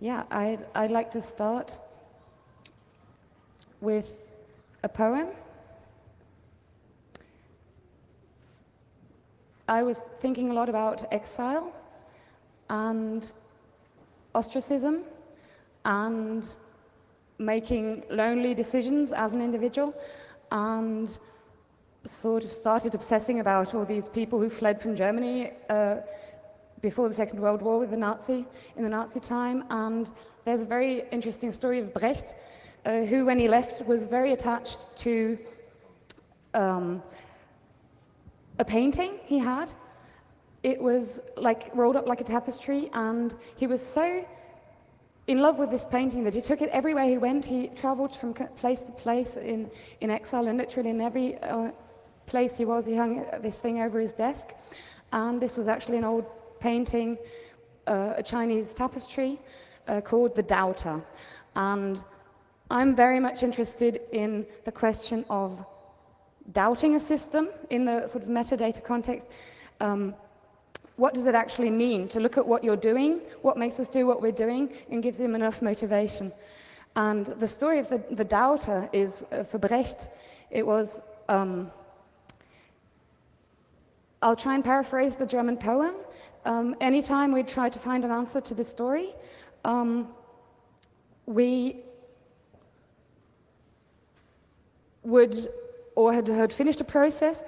Yeah, I'd like to start with a poem. I was thinking a lot about exile and ostracism and making lonely decisions as an individual, and sort of started obsessing about all these people who fled from Germany before the Second World War in the Nazi time. And there's a very interesting story of Brecht, who, when he left, was very attached to a painting he had. It was like rolled up like a tapestry, and he was so in love with this painting that he took it everywhere he went. He traveled from place to place in exile, and literally in every place he was, he hung this thing over his desk. And this was actually an old painting, a Chinese tapestry called The Doubter. And I'm very much interested in the question of doubting a system in the sort of metadata context. What does it actually mean to look at what you're doing, what makes us do what we're doing, and gives him enough motivation? And the story of the doubter is, for Brecht, it was, I'll try and paraphrase the German poem. Anytime we try to find an answer to the story, we would, or had finished a process,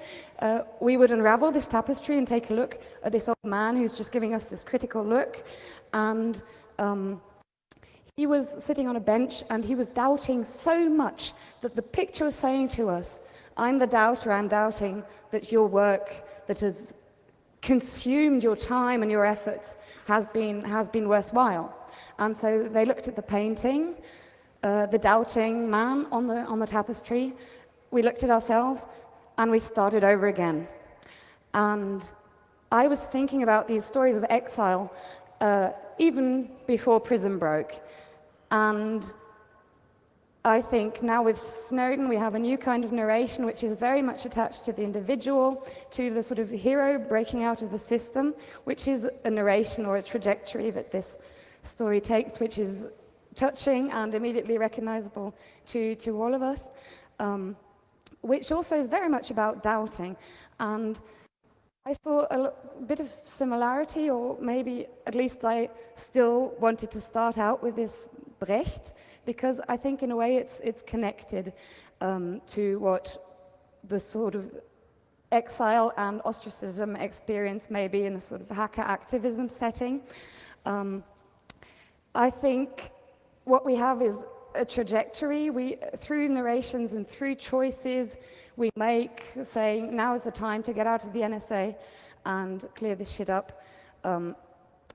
we would unravel this tapestry and take a look at this old man who's just giving us this critical look. And he was sitting on a bench, and he was doubting so much that the picture was saying to us, I'm the doubter, I'm doubting that your work that has consumed your time and your efforts has been worthwhile. And so they looked at the painting, the doubting man on the tapestry. We looked at ourselves, and we started over again. And I was thinking about these stories of exile even before prison broke. And I think now with Snowden, we have a new kind of narration which is very much attached to the individual, to the sort of hero breaking out of the system, which is a narration or a trajectory that this story takes, which is touching and immediately recognizable to all of us. Which also is very much about doubting. And I saw a bit of similarity, or maybe at least I still wanted to start out with this Brecht, because I think in a way it's connected to what the sort of exile and ostracism experience may be in a sort of hacker activism setting. I think what we have is a trajectory. Through narrations and through choices we make, saying now is the time to get out of the NSA and clear this shit up.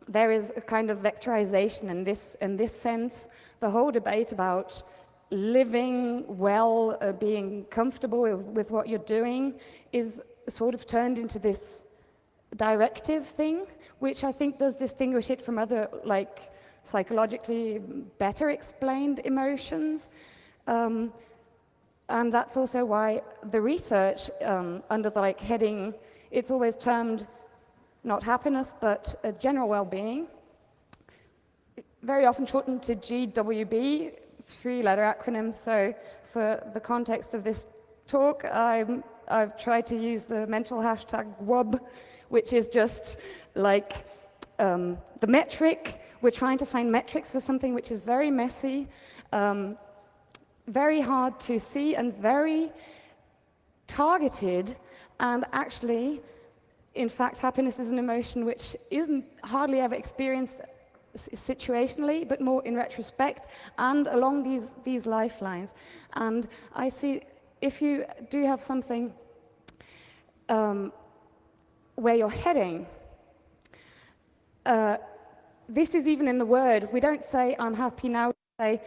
There is a kind of vectorization in this sense. The whole debate about living well, being comfortable with what you're doing, is sort of turned into this directive thing, which I think does distinguish it from other, like, psychologically better explained emotions. And that's also why the research under the heading, it's always termed not happiness, but general well-being, very often shortened to GWB, 3-letter acronym. So for the context of this talk, I've tried to use the mental hashtag WOB, which is just like the metric. We're trying to find metrics for something which is very messy, very hard to see, and very targeted. And actually, in fact, happiness is an emotion which isn't hardly ever experienced situationally, but more in retrospect and along these lifelines. And I see, if you do have something where you're heading, this is even in the word. We don't say I'm happy now, we say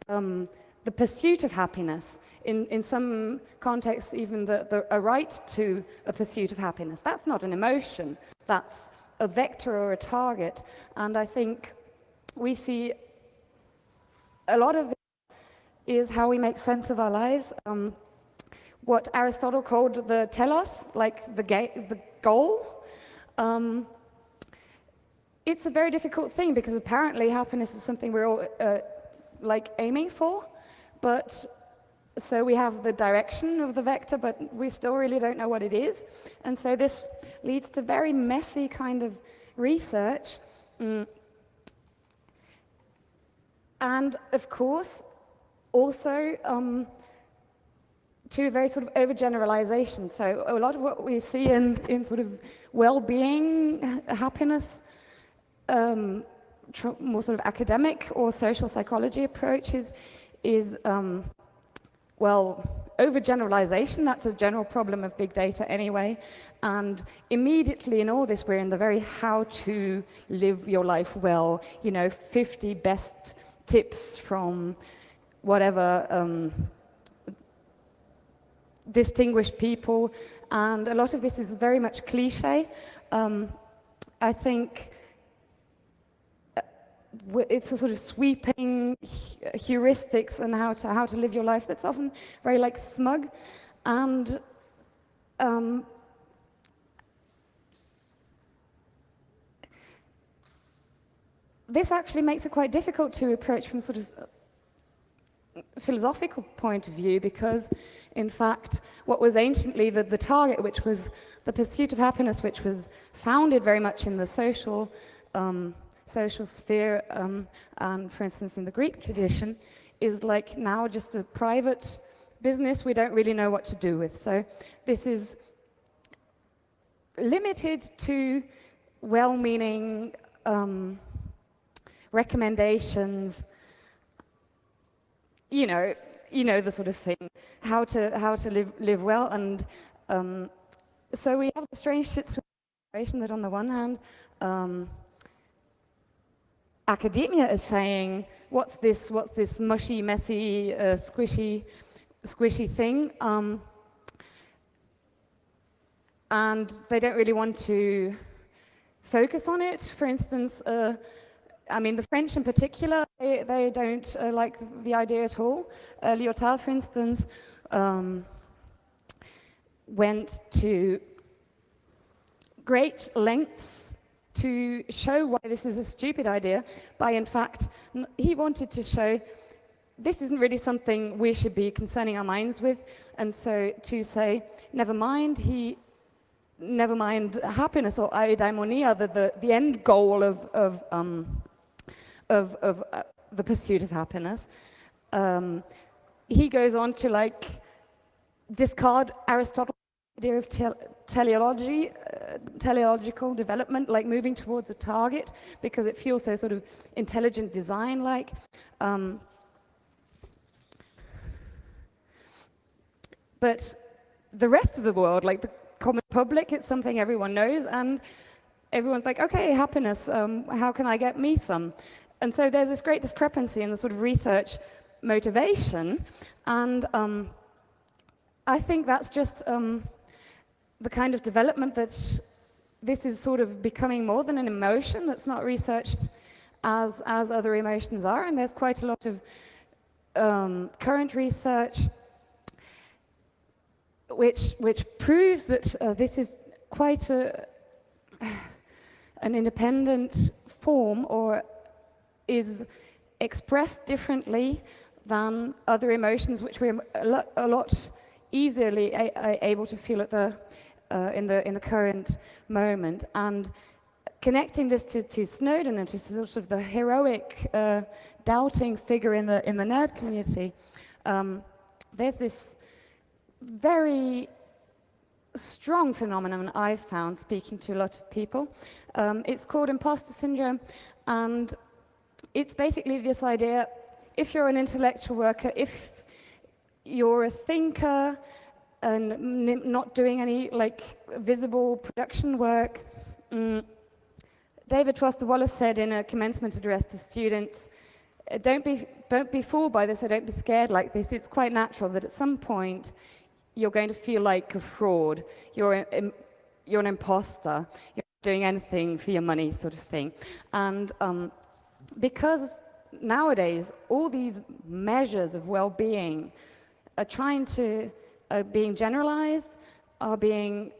the pursuit of happiness. In some contexts, even a right to a pursuit of happiness. That's not an emotion, that's a vector or a target. And I think we see a lot of this is how we make sense of our lives. What Aristotle called the telos, like the goal. it's a very difficult thing because apparently happiness is something we're all like aiming for, but so we have the direction of the vector, but we still really don't know what it is. And so this leads to very messy kind of research. And of course, also to a very sort of overgeneralization. So a lot of what we see in sort of well-being, happiness, more sort of academic or social psychology approaches is well, overgeneralization. That's a general problem of big data anyway. And immediately in all this, we're in the very how to live your life well, 50 best tips from whatever distinguished people. And a lot of this is very much cliche. I think it's a sort of sweeping heuristics on how to live your life that's often very like smug, and this actually makes it quite difficult to approach from sort of philosophical point of view, because in fact what was anciently the target, which was the pursuit of happiness, which was founded very much in the social sphere, and for instance in the Greek tradition, is like now just a private business we don't really know what to do with. So this is limited to well-meaning recommendations, you know the sort of thing, how to live well. And so we have the strange situation that on the one hand academia is saying, what's this mushy, messy, squishy thing? And they don't really want to focus on it. For instance, I mean, the French in particular, they don't like the idea at all. Lyotard, for instance, went to great lengths to show why this is a stupid idea, by in fact, he wanted to show this isn't really something we should be concerning our minds with, and so to say, never mind happiness or eudaimonia, the end goal of the pursuit of happiness. He goes on to like discard Aristotle's idea of teleological development, like moving towards a target, because it feels so sort of intelligent design-like. But the rest of the world, like the common public, it's something everyone knows, and everyone's like, okay, happiness, how can I get me some? And so there's this great discrepancy in the sort of research motivation, and I think that's just the kind of development that this is sort of becoming more than an emotion that's not researched as other emotions are. And there's quite a lot of current research which proves that this is quite an independent form, or is expressed differently than other emotions, which we're a lot easily able to feel at in the current moment. And connecting this to Snowden and to sort of the heroic, doubting figure in the nerd community, there's this very strong phenomenon I've found speaking to a lot of people. It's called imposter syndrome, and it's basically this idea: if you're an intellectual worker, if you're a thinker and not doing any like visible production work. David Foster Wallace said in a commencement address to students, don't be fooled by this, or don't be scared like this. It's quite natural that at some point you're going to feel like a fraud, you're an imposter, you're not doing anything for your money, sort of thing. And because nowadays all these measures of well-being are being generalized, are being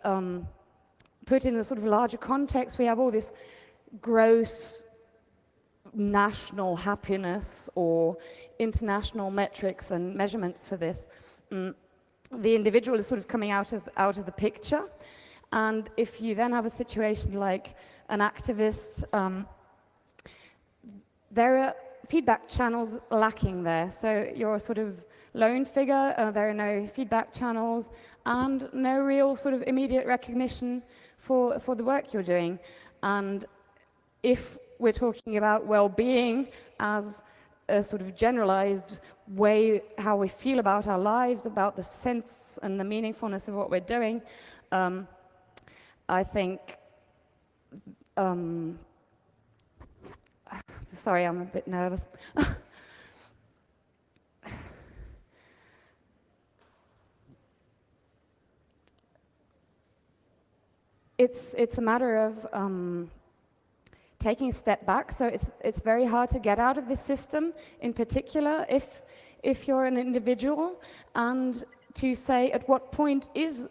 put in a sort of larger context. We have all this gross national happiness or international metrics and measurements for this. The individual is sort of coming out of the picture. And if you then have a situation like an activist, there are feedback channels lacking there. So you're a sort of lone figure, there are no feedback channels, and no real sort of immediate recognition for the work you're doing. And if we're talking about well-being as a sort of generalized way, how we feel about our lives, about the sense and the meaningfulness of what we're doing, I think, sorry, I'm a bit nervous. It's a matter of taking a step back. So it's very hard to get out of this system, in particular, if you're an individual, and to say at what point is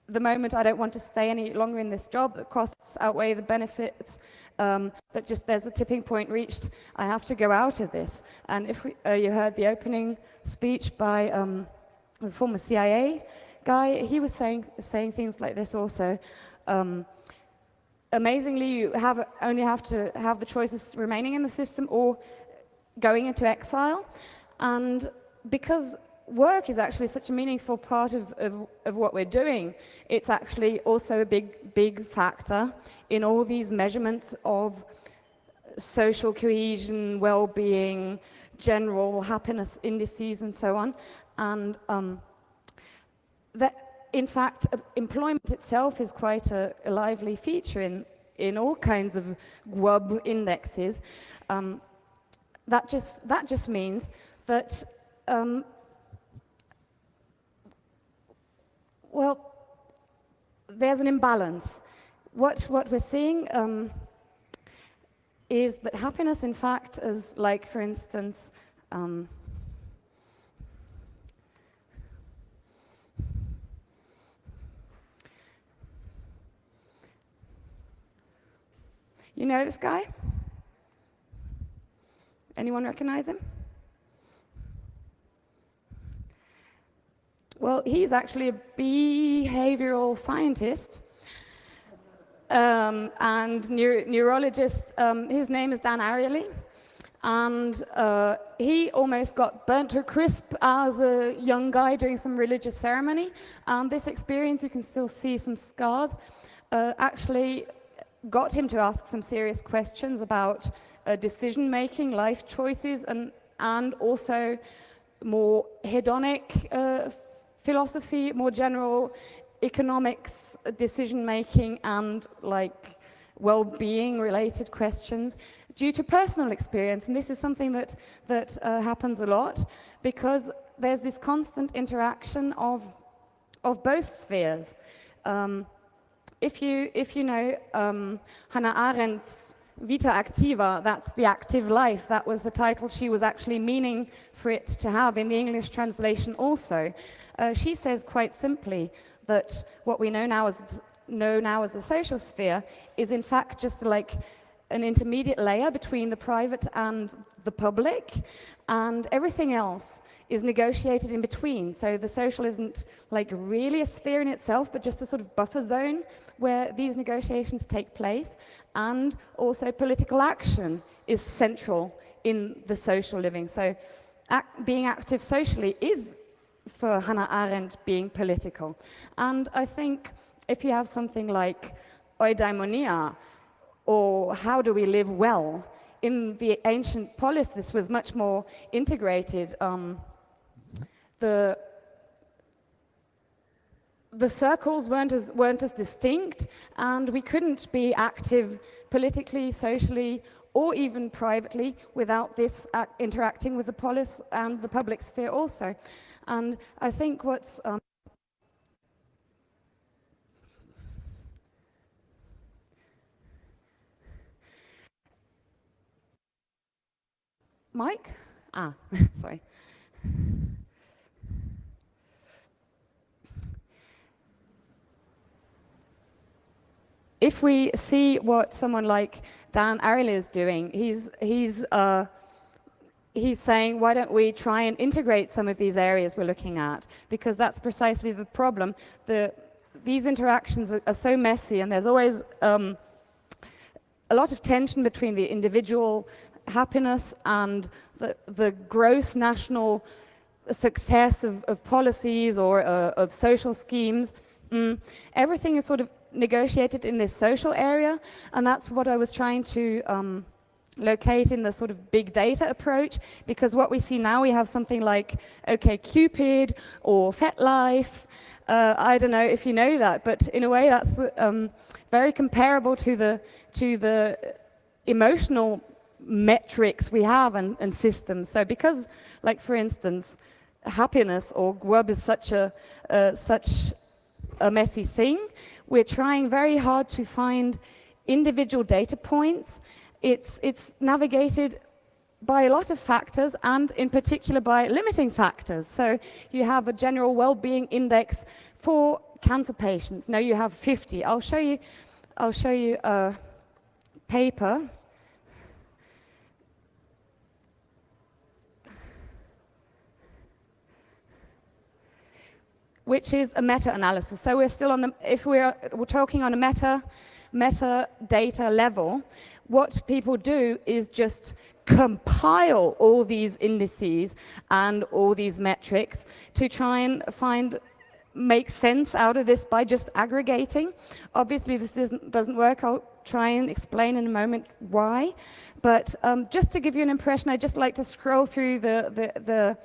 the moment I don't want to stay any longer in this job, the costs outweigh the benefits, that just there's a tipping point reached, I have to go out of this. And if you heard the opening speech by the former CIA guy, he was saying things like this also. Amazingly, you only have to have the choice of remaining in the system or going into exile. And because work is actually such a meaningful part of what we're doing, it's actually also a big factor in all these measurements of social cohesion, well-being, general happiness indices, and so on. And that, in fact, employment itself is quite a lively feature in all kinds of GWUB indexes. That just means that well, there's an imbalance. What we're seeing is that happiness, in fact, is like, for instance, you know this guy? Anyone recognize him? Well, he's actually a behavioral scientist and neurologist. His name is Dan Ariely, and he almost got burnt to a crisp as a young guy doing some religious ceremony. And this experience, you can still see some scars, actually got him to ask some serious questions about decision-making, life choices, and also more hedonic philosophy, more general economics, decision-making, and like well-being related questions due to personal experience. And this is something that happens a lot because there's this constant interaction of both spheres. If you know Hannah Arendt's Vita Activa, that's the active life, that was the title she was actually meaning for it to have in the English translation also. She says quite simply that what we know now as the social sphere is in fact just like an intermediate layer between the private and the public, and everything else is negotiated in between. So the social isn't like really a sphere in itself, but just a sort of buffer zone where these negotiations take place, and also political action is central in the social living. So being active socially is, for Hannah Arendt, being political. And I think if you have something like eudaimonia, or how do we live well, in the ancient polis this was much more integrated. The circles weren't as distinct, and we couldn't be active politically, socially, or even privately without this interacting with the polis and the public sphere also. And I think what's Mike? Sorry. if we see what someone like Dan Ariely is doing, he's saying, why don't we try and integrate some of these areas we're looking at? Because that's precisely the problem. These interactions are so messy, and there's always a lot of tension between the individual happiness and the gross national success of policies or of social schemes. Everything is sort of negotiated in this social area, and that's what I was trying to locate in the sort of big data approach, because what we see now, we have something like OkCupid or FetLife. I don't know if you know that, but in a way that's very comparable to the emotional metrics we have and systems. So because, like for instance, happiness or GWB is such a messy thing, we're trying very hard to find individual data points. It's navigated by a lot of factors, and in particular by limiting factors. So you have a general well-being index for cancer patients. Now you have 50. I'll show you a paper which is a meta-analysis. So we're still on if we're talking on a metadata level, what people do is just compile all these indices and all these metrics to try and make sense out of this by just aggregating. Obviously this doesn't work. I'll try and explain in a moment why. But just to give you an impression, I'd just like to scroll through the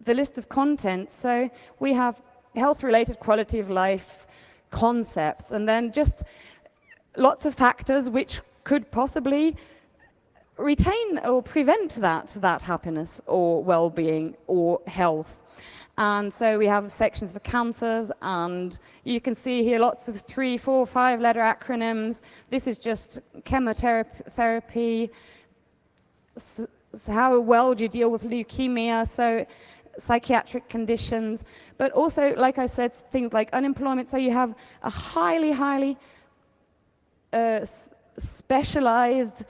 list of contents. So we have health-related quality of life concepts, and then just lots of factors which could possibly retain or prevent that happiness or well-being or health. And so we have sections for cancers, and you can see here lots of 3, 4, 5-letter acronyms. This is just chemotherapy, how well do you deal with leukemia, so psychiatric conditions, but also, like I said, things like unemployment. So you have a highly specialized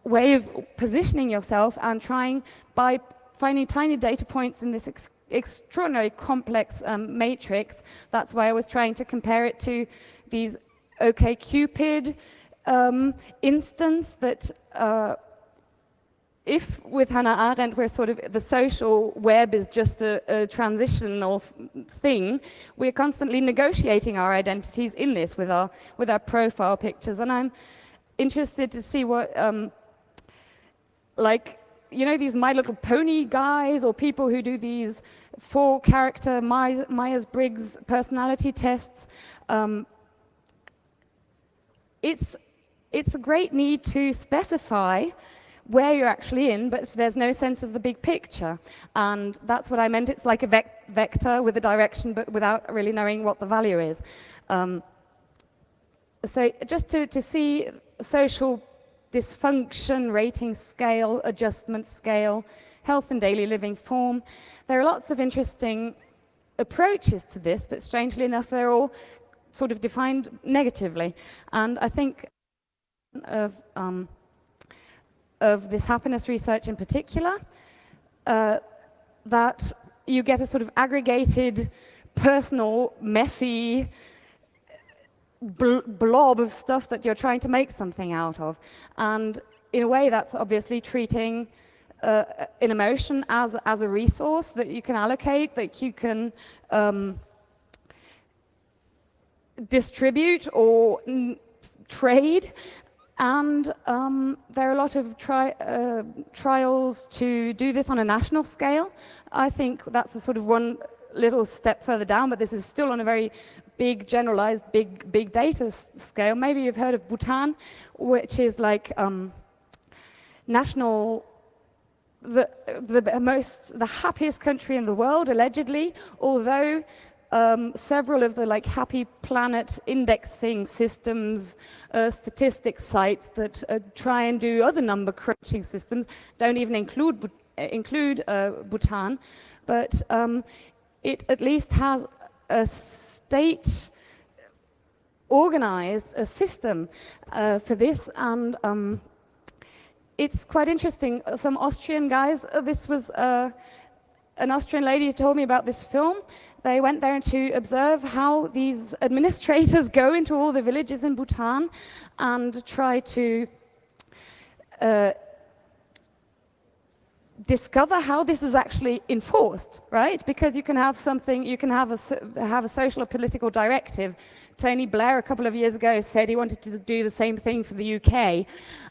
way of positioning yourself and trying, by finding tiny data points in this extraordinarily complex matrix. That's why I was trying to compare it to these OkCupid instance that if with Hannah Arendt we're sort of, the social web is just a transitional thing, we're constantly negotiating our identities in this with our profile pictures. And I'm interested to see what, like, you know, these My Little Pony guys, or people who do these 4-character Myers-Briggs personality tests. It's a great need to specify where you're actually in, but there's no sense of the big picture. And that's what I meant. It's like a vector with a direction, but without really knowing what the value is. So just to see social dysfunction, rating scale, adjustment scale, health and daily living form. There are lots of interesting approaches to this, but strangely enough, they're all sort of defined negatively. And I think of this happiness research in particular, that you get a sort of aggregated, personal, messy blob of stuff that you're trying to make something out of. And in a way, that's obviously treating an emotion as a resource that you can allocate, that you can distribute or trade. And there are a lot of trials to do this on a national scale. I think that's a sort of one little step further down, but this is still on a very big, generalized, big data scale. Maybe you've heard of Bhutan, which is like national, the happiest country in the world, allegedly, although several of the like Happy Planet indexing systems, statistics sites that try and do other number crunching systems don't even include Bhutan, but it at least has a state organized a system for this, and it's quite interesting. Some Austrian guys, this was an Austrian lady who told me about this film. They went there to observe how these administrators go into all the villages in Bhutan and try to discover how this is actually enforced, right? Because you can have something, you can have a social or political directive. Tony Blair a couple of years ago said he wanted to do the same thing for the UK,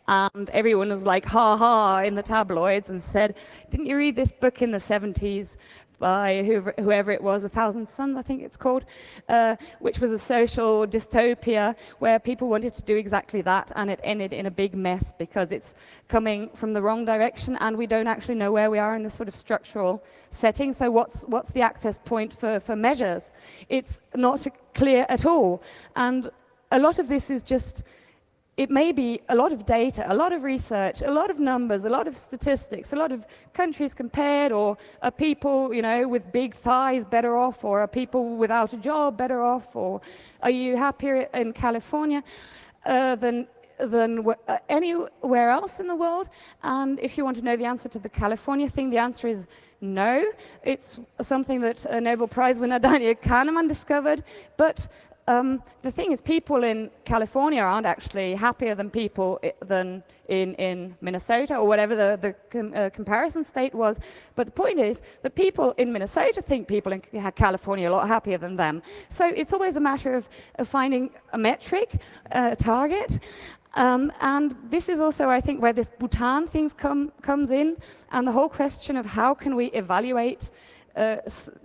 and everyone was like, ha ha, in the tabloids, and said, didn't you read this book in the 70s by whoever it was, A Thousand Suns, I think it's called, which was a social dystopia where people wanted to do exactly that, and it ended in a big mess because it's coming from the wrong direction, and we don't actually know where we are in this sort of structural setting. So what's the access point for measures? It's not clear at all, and a lot of this is just, it may be a lot of data, a lot of research, a lot of numbers, a lot of statistics, a lot of countries compared, or are people, you know, with big thighs better off, or are people without a job better off, or are you happier in California than anywhere else in the world? And if you want to know the answer to the California thing, the answer is no. It's something that a Nobel Prize winner Daniel Kahneman discovered, but the thing is, people in California aren't actually happier than people than in Minnesota, or whatever the comparison state was. But the point is that people in Minnesota think people in California are a lot happier than them. So it's always a matter of finding a metric, a target. And this is also, I think, where this Bhutan thing comes in, and the whole question of how can we evaluate,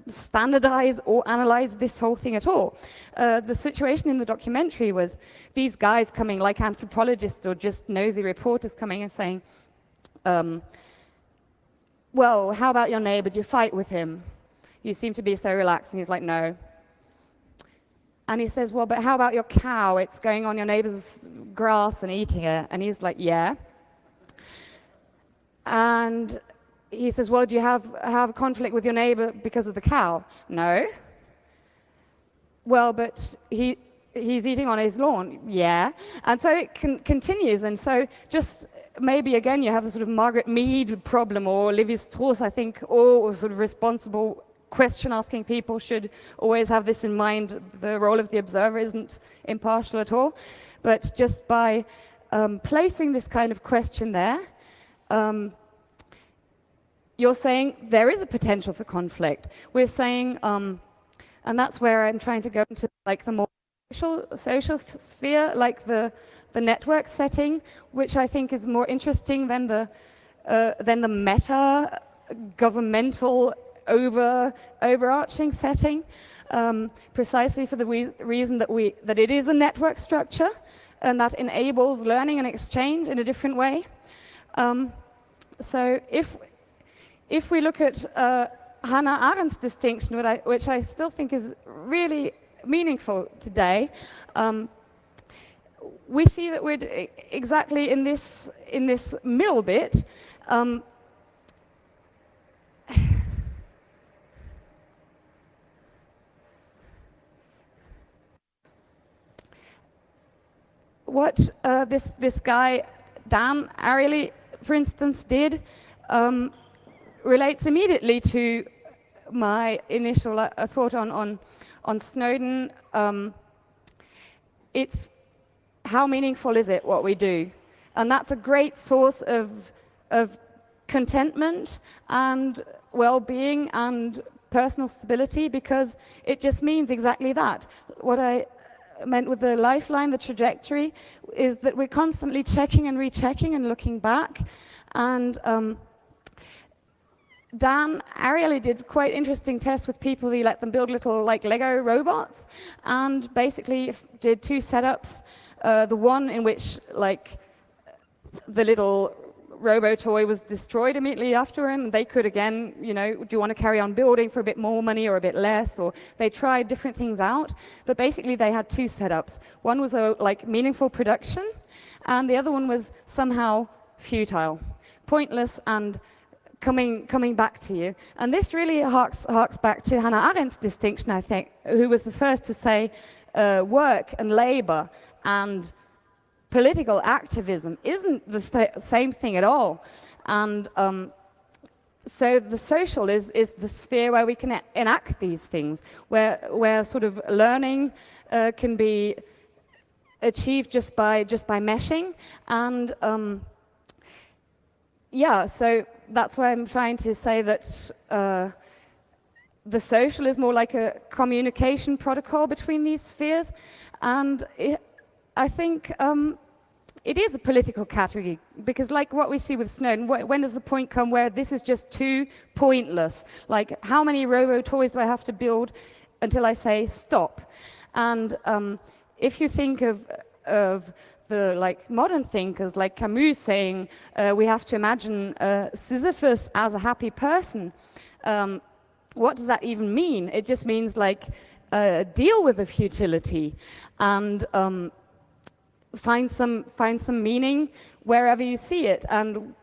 standardize or analyze this whole thing at all. The situation in the documentary was these guys coming, like anthropologists or just nosy reporters, coming and saying, well, how about your neighbor? Do you fight with him? You seem to be so relaxed. And he's like, no. And he says, well, but how about your cow? It's going on your neighbor's grass and eating it. And he's like, yeah. And he says, well, do you have a conflict with your neighbor because of the cow? No. Well, but he's eating on his lawn. Yeah. And so it continues. And so just maybe, again, you have the sort of Margaret Mead problem, or Olivia Strauss, I think, all sort of responsible question-asking people should always have this in mind. The role of the observer isn't impartial at all. But just by placing this kind of question there, you're saying there is a potential for conflict. We're saying, and that's where I'm trying to go into like the more social sphere, like the network setting, which I think is more interesting than the meta governmental overarching setting, precisely for the reason that it is a network structure, and that enables learning and exchange in a different way. So if we look at Hannah Arendt's distinction, which I still think is really meaningful today, we see that we're exactly in this middle bit. What this guy Dan Ariely, for instance, did relates immediately to my initial thought on Snowden. It's how meaningful is it what we do, and that's a great source of contentment and well-being and personal stability, because it just means exactly that. What I meant with the lifeline, the trajectory, is that we're constantly checking and rechecking and looking back. And Dan Ariely did quite interesting tests with people. He let them build little like Lego robots, and basically did two setups. The one in which like the little robo toy was destroyed immediately after, and they could again, you know, do you want to carry on building for a bit more money or a bit less? Or they tried different things out, but basically they had two setups. One was a like meaningful production, and the other one was somehow futile, pointless, and coming back to you. And this really harks back to Hannah Arendt's distinction, I think, who was the first to say work and labor and political activism isn't the same thing at all. And so the social is the sphere where we can enact these things, where sort of learning can be achieved just by meshing. And yeah, so that's why I'm trying to say that the social is more like a communication protocol between these spheres. And I think it is a political category, because like what we see with Snowden, when does the point come where this is just too pointless? Like, how many robo-toys do I have to build until I say stop? And if you think of the like modern thinkers like Camus saying we have to imagine Sisyphus as a happy person, what does that even mean? It just means like deal with the futility and find some meaning wherever you see it. And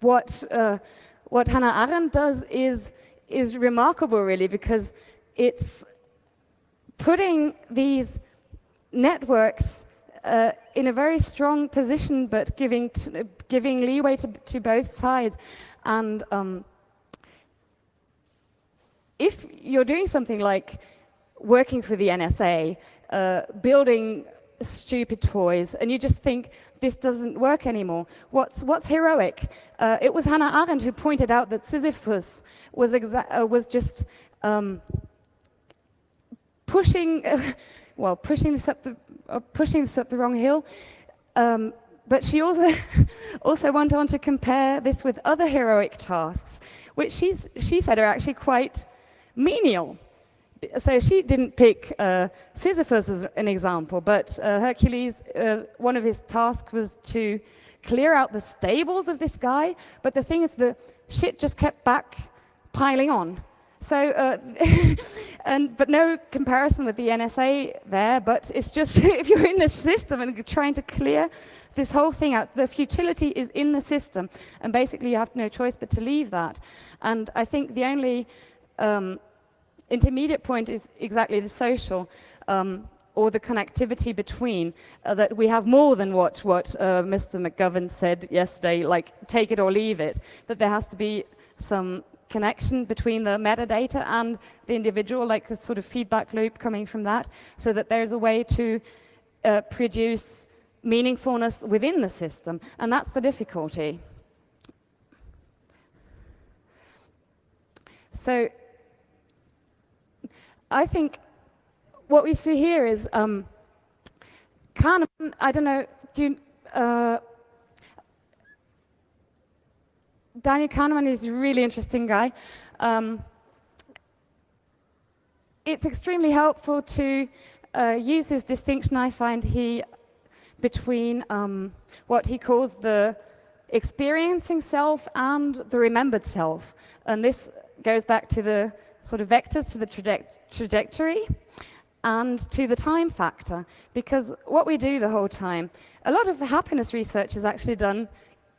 what Hannah Arendt does is remarkable, really, because it's putting these networks in a very strong position, but giving leeway to both sides. And if you're doing something like working for the NSA, building stupid toys, and you just think this doesn't work anymore, what's heroic? It was Hannah Arendt who pointed out that Sisyphus was just pushing this up the wrong hill. But she also went on to compare this with other heroic tasks, which she said are actually quite menial. So she didn't pick Sisyphus as an example, but Hercules, one of his tasks was to clear out the stables of this guy, but the thing is the shit just kept piling on. So, but no comparison with the NSA there, but it's just if you're in the system and you're trying to clear this whole thing out, the futility is in the system, and basically you have no choice but to leave that. And I think the only intermediate point is exactly the social, or the connectivity between, that we have more than what Mr. McGovern said yesterday, like take it or leave it, that there has to be some connection between the metadata and the individual, like a sort of feedback loop coming from that, so that there's a way to produce meaningfulness within the system, and that's the difficulty. So I think what we see here is Kahneman, I don't know, Daniel Kahneman is a really interesting guy. It's extremely helpful to use his distinction, I find, between what he calls the experiencing self and the remembered self. And this goes back to the sort of vectors, to the trajectory, and to the time factor. Because what we do the whole time, a lot of the happiness research is actually done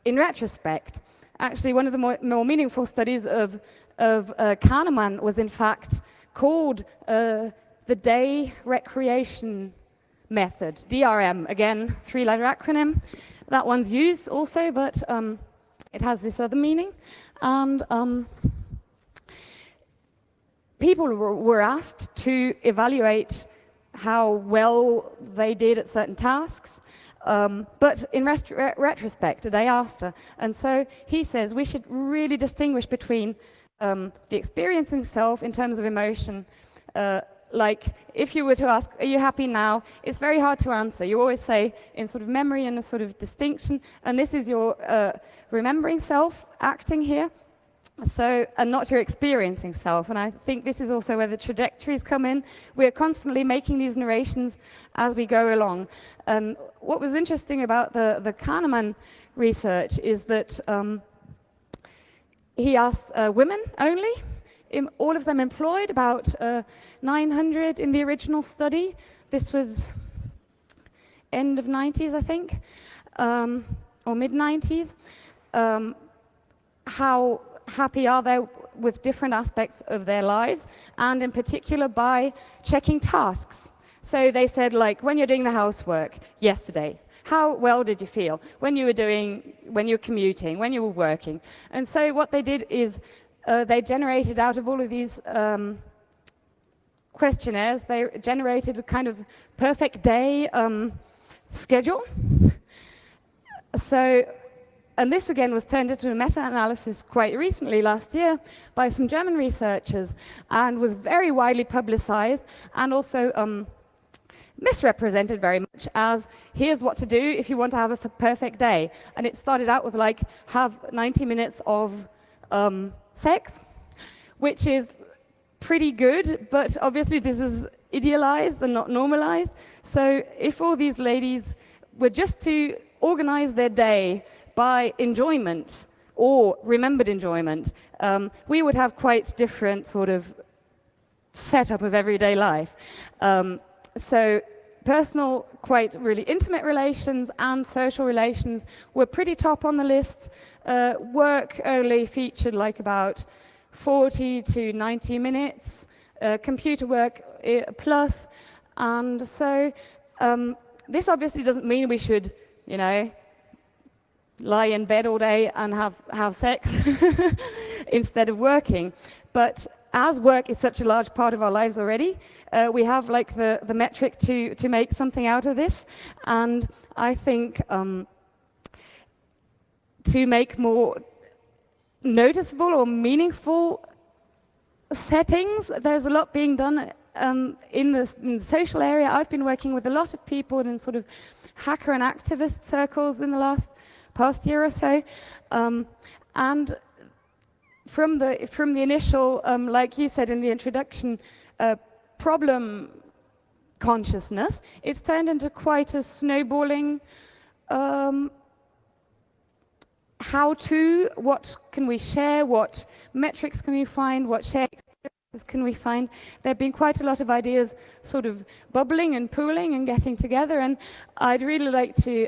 in retrospect. Actually, one of the more meaningful studies of Kahneman was in fact called the day recreation method, DRM, again, 3-letter acronym. That one's used also, but it has this other meaning. And people were asked to evaluate how well they did at certain tasks, but in retrospect, a day after. And so he says we should really distinguish between the experiencing self in terms of emotion. Like, if you were to ask, are you happy now? It's very hard to answer. You always say in sort of memory and a sort of distinction, and this is your remembering self acting here. So, and not your experiencing self. And I think this is also where the trajectories come in. We're constantly making these narrations as we go along. And what was interesting about the Kahneman research is that he asked women only, all of them employed, about 900 in the original study. This was end of 90s, I think, or mid-90s. How happy are they with different aspects of their lives, and in particular by checking tasks. So they said, like, when you're doing the housework yesterday, how well did you feel? When you were commuting, when you were working. And so what they did is they generated out of all of these questionnaires, they generated a kind of perfect day schedule. So, and this again was turned into a meta-analysis quite recently, last year, by some German researchers, and was very widely publicized, and also misrepresented very much as, here's what to do if you want to have a perfect day. And it started out with like, have 90 minutes of sex, which is pretty good, but obviously this is idealized and not normalized. So if all these ladies were just to organize their day by enjoyment or remembered enjoyment, we would have quite different sort of setup of everyday life. So personal, quite really intimate relations and social relations were pretty top on the list. Work only featured like about 40 to 90 minutes, computer work plus. And so this obviously doesn't mean we should, lie in bed all day and have sex instead of working. But as work is such a large part of our lives already, we have like the metric to make something out of this. And I think to make more noticeable or meaningful settings, there's a lot being done in the social area. I've been working with a lot of people in sort of hacker and activist circles in the past year or so, and from the initial, like you said in the introduction, problem consciousness, it's turned into quite a snowballing how-to. What can we share? What metrics can we find? What shared experiences can we find? There have been quite a lot of ideas sort of bubbling and pooling and getting together, and I'd really like to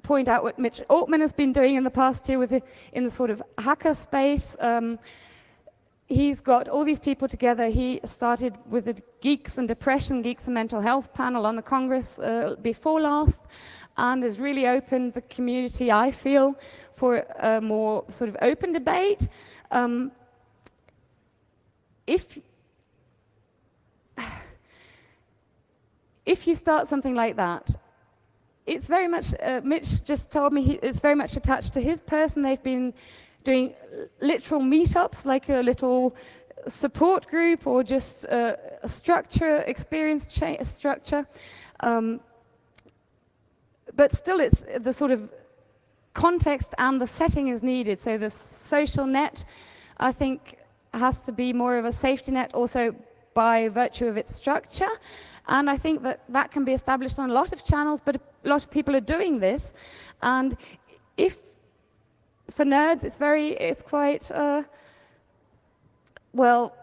point out what Mitch Altman has been doing in the past year in the sort of hacker space. He's got all these people together. He started with the Geeks and Depression, Geeks and Mental Health panel on the Congress before last, and has really opened the community, I feel, for a more sort of open debate. If you start something like that, it's very much, Mitch just told me, it's very much attached to his person. They've been doing literal meetups, like a little support group or just a structure, experience structure. But still, it's the sort of context and the setting is needed. So the social net, I think, has to be more of a safety net also by virtue of its structure. And I think that can be established on a lot of channels, but a lot of people are doing this. And if, for nerds, it's quite, well,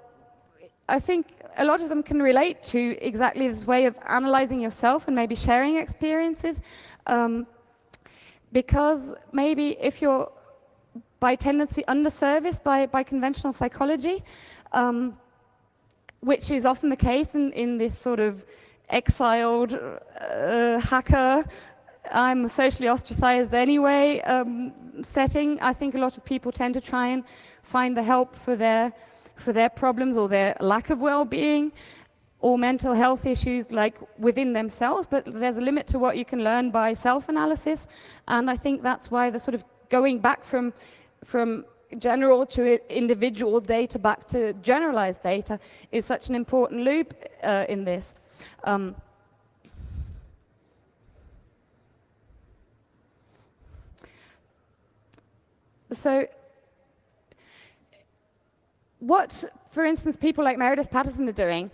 I think a lot of them can relate to exactly this way of analyzing yourself and maybe sharing experiences. Because maybe if you're by tendency underserviced by conventional psychology, which is often the case in this sort of exiled hacker, I'm socially ostracized anyway setting. I think a lot of people tend to try and find the help for their problems or their lack of well-being or mental health issues like within themselves, but there's a limit to what you can learn by self-analysis, and I think that's why the sort of going back from general to individual data back to generalized data is such an important loop in this. So what, for instance, people like Meredith Patterson are doing,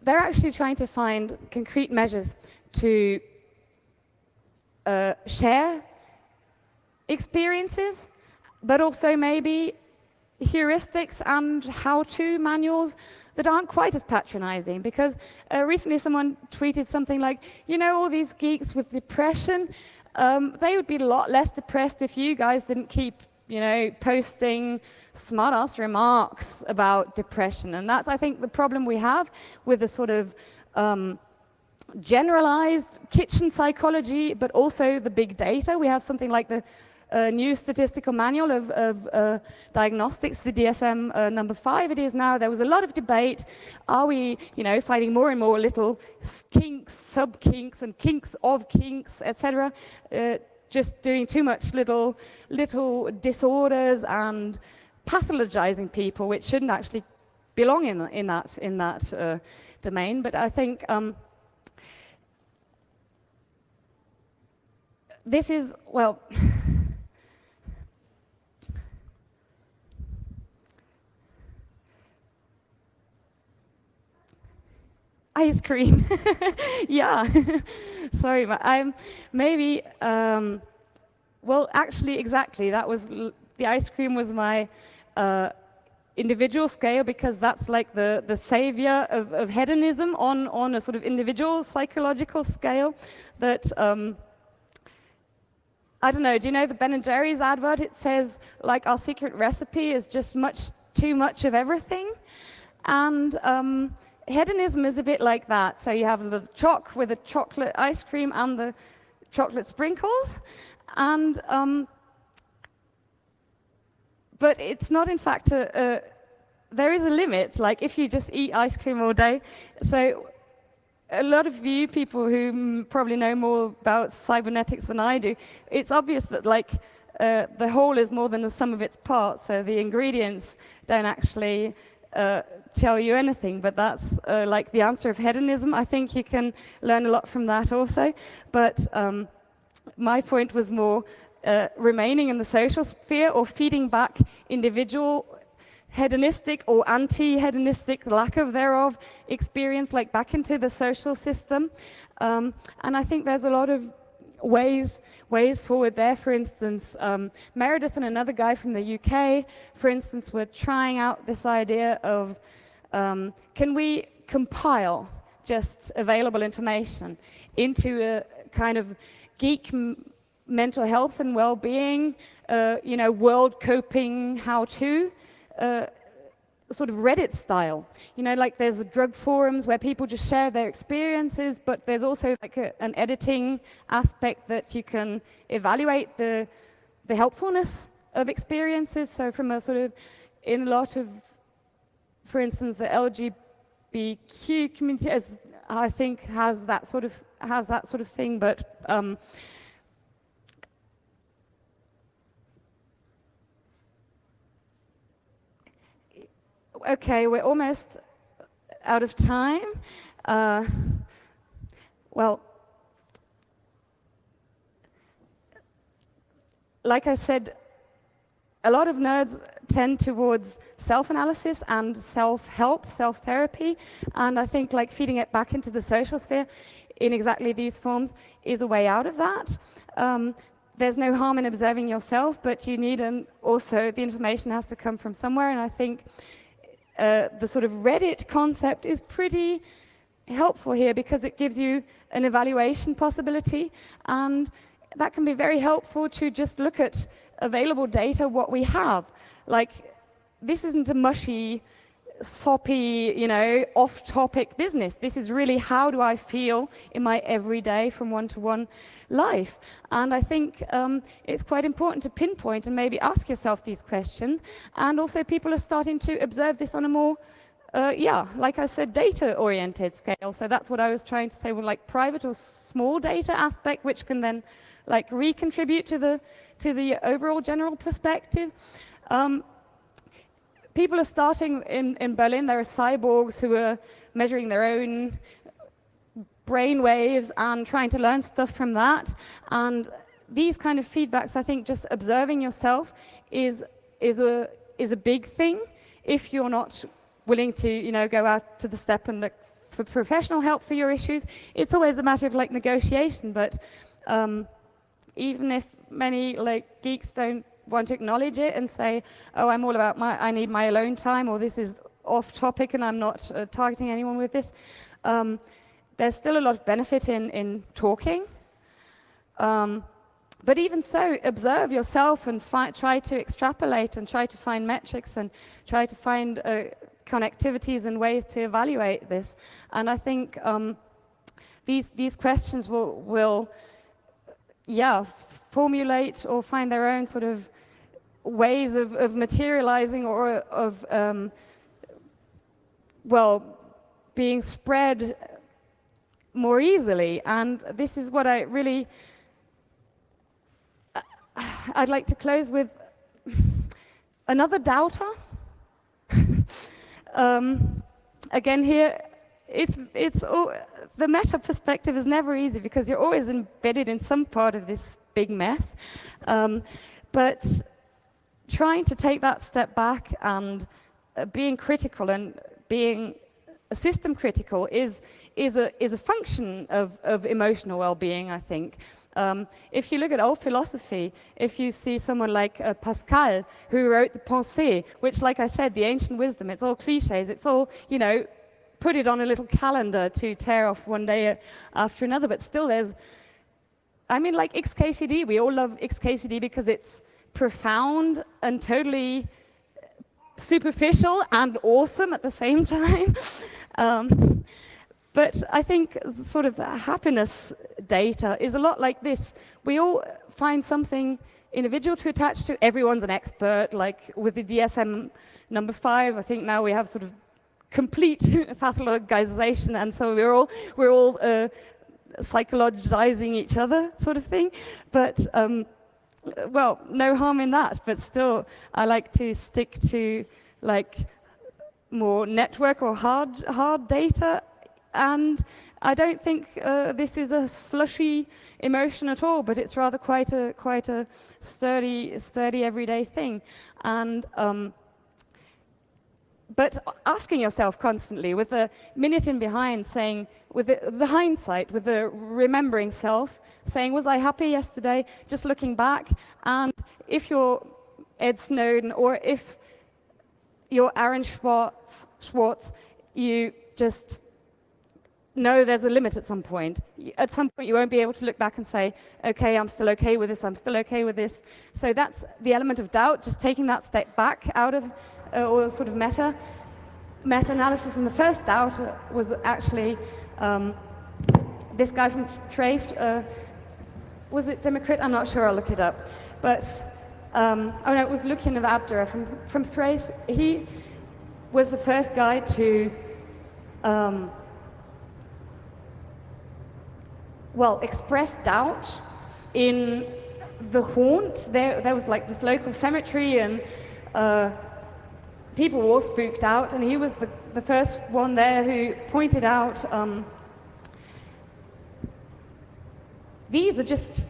they're actually trying to find concrete measures to share experiences, but also maybe heuristics and how-to manuals that aren't quite as patronizing. Because recently someone tweeted something like, all these geeks with depression, they would be a lot less depressed if you guys didn't keep posting smart-ass remarks about depression. And that's, I think, the problem we have with the sort of generalized kitchen psychology, but also the big data. We have something like the new statistical manual of diagnostics, the DSM number 5 it is now. There was a lot of debate. Are we, finding more and more little kinks, sub-kinks, and kinks of kinks, etc., just doing too much little disorders and pathologizing people, which shouldn't actually belong in that domain. But I think this is, well, ice cream. Yeah. Sorry, but I'm maybe, well, actually, exactly. That was, the ice cream was my individual scale, because that's like the savior of hedonism on a sort of individual psychological scale that, I don't know, do you know the Ben & Jerry's advert? It says, like, our secret recipe is just too much of everything. And hedonism is a bit like that. So you have the choc with the chocolate ice cream and the chocolate sprinkles. And but it's not, in fact, there is a limit. Like, if you just eat ice cream all day. So a lot of you people who probably know more about cybernetics than I do, it's obvious that, like, the whole is more than the sum of its parts. So the ingredients don't actually tell you anything, but that's like the answer of hedonism. I think you can learn a lot from that also. But my point was more remaining in the social sphere, or feeding back individual hedonistic or anti-hedonistic, lack of thereof, experience, like, back into the social system. And I think there's a lot of ways forward there. For instance, Meredith and another guy from the UK, for instance, were trying out this idea of can we compile just available information into a kind of geek mental health and well-being, world coping how-to, sort of Reddit style. Like, there's drug forums where people just share their experiences, but there's also like an editing aspect that you can evaluate the helpfulness of experiences. So from a sort of, in a lot of, for instance, the LGBTQ community, I think, has that sort of thing, but okay, we're almost out of time. Well, like I said, a lot of nerds tend towards self-analysis and self-help, self-therapy, and I think, like, feeding it back into the social sphere in exactly these forms is a way out of that. There's no harm in observing yourself, but you need, also the information has to come from somewhere, and I think the sort of Reddit concept is pretty helpful here, because it gives you an evaluation possibility, and that can be very helpful to just look at available data, what we have. Like, this isn't a mushy, soppy, off-topic business. This is really, how do I feel in my everyday from one-to-one life? And I think it's quite important to pinpoint and maybe ask yourself these questions. And also, people are starting to observe this on a more, like I said, data-oriented scale. So that's what I was trying to say, with, like, private or small data aspect, which can then, like, recontribute to the overall general perspective. People are starting in Berlin. There are cyborgs who are measuring their own brain waves and trying to learn stuff from that. And these kind of feedbacks, I think, just observing yourself is a big thing. If you're not willing to, go out to the step and look for professional help for your issues, it's always a matter of, like, negotiation. But even if many, like, geeks don't want to acknowledge it and say, oh, I'm all about I need my alone time, or this is off topic and I'm not targeting anyone with this, there's still a lot of benefit in talking. But even so, observe yourself and try to extrapolate and try to find metrics and try to find connectivities and ways to evaluate this. And I think these questions will formulate or find their own sort of ways of materializing or of being spread more easily. And this is what I'd like to close with another doubter. Again, here, the meta perspective is never easy because you're always embedded in some part of this big mess. But trying to take that step back and being critical and being system critical is a function of emotional well-being, I think. If you look at old philosophy, if you see someone like Pascal, who wrote the Pensée, which, like I said, the ancient wisdom, it's all cliches, it's all, put it on a little calendar to tear off one day after another, but still there's, like XKCD, we all love XKCD because it's profound and totally superficial and awesome at the same time. But I think sort of happiness data is a lot like this. We all find something individual to attach to. Everyone's an expert, like with the DSM number 5, I think now we have sort of complete pathologization, and so we're all psychologizing each other, sort of thing. But no harm in that. But still, I like to stick to like more network or hard data. And I don't think this is a slushy emotion at all, but it's rather quite a sturdy everyday thing. And but asking yourself constantly, with a minute in behind, saying, with the hindsight, with the remembering self, saying, was I happy yesterday? Just looking back. And if you're Ed Snowden, or if you're Aaron Schwartz, you just know there's a limit at some point. At some point you won't be able to look back and say, okay, I'm still okay with this, I'm still okay with this. So that's the element of doubt, just taking that step back out of or sort of meta-analysis. And the first doubt was actually this guy from Thrace, was it Democrat? I'm not sure, I'll look it up. But, it was Lucian of Abdera from Thrace. He was the first guy to express doubt in the haunt. There was like this local cemetery, and people were all spooked out, and he was the first one there who pointed out, these are just,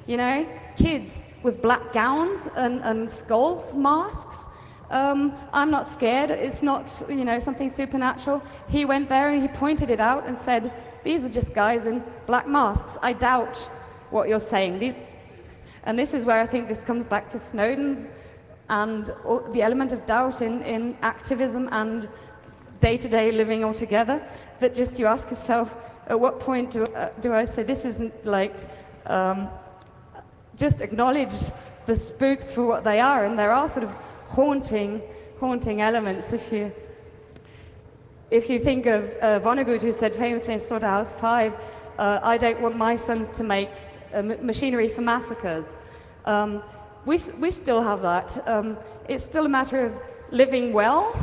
kids with black gowns and skulls, masks. I'm not scared, it's not, something supernatural. He went there and he pointed it out and said, these are just guys in black masks. I doubt what you're saying. And this is where I think this comes back to Snowden's and the element of doubt in activism and day-to-day living altogether, that just you ask yourself, at what point do I say this isn't like, just acknowledge the spooks for what they are, and there are sort of haunting elements. If you think of Vonnegut, who said famously in Slaughterhouse 5, I don't want my sons to make machinery for massacres. We still have that. It's still a matter of living well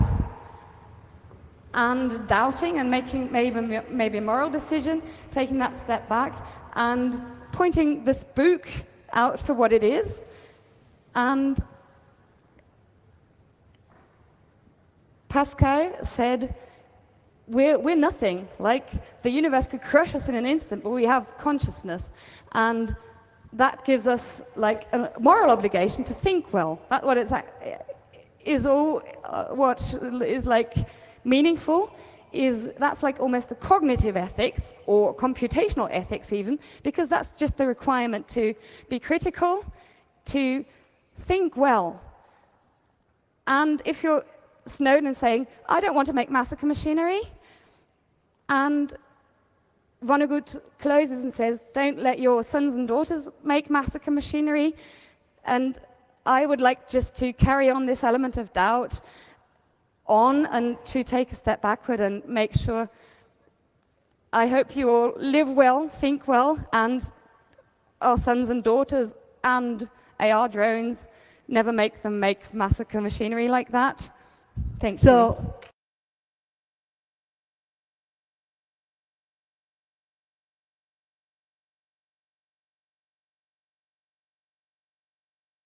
and doubting and making maybe a moral decision, taking that step back and pointing the spook out for what it is. And Pascal said, we're nothing. Like, the universe could crush us in an instant, but we have consciousness. And that gives us like a moral obligation to think well. That's what is all what is like meaningful. That's like almost a cognitive ethics or computational ethics even, because that's just the requirement to be critical, to think well. And if you're Snowden saying, I don't want to make massacre machinery, and Vonnegut closes and says, don't let your sons and daughters make massacre machinery, and I would like just to carry on this element of doubt on and to take a step backward and make sure I hope you all live well, think well, and our sons and daughters and AR drones never make them make massacre machinery like that. Thank you.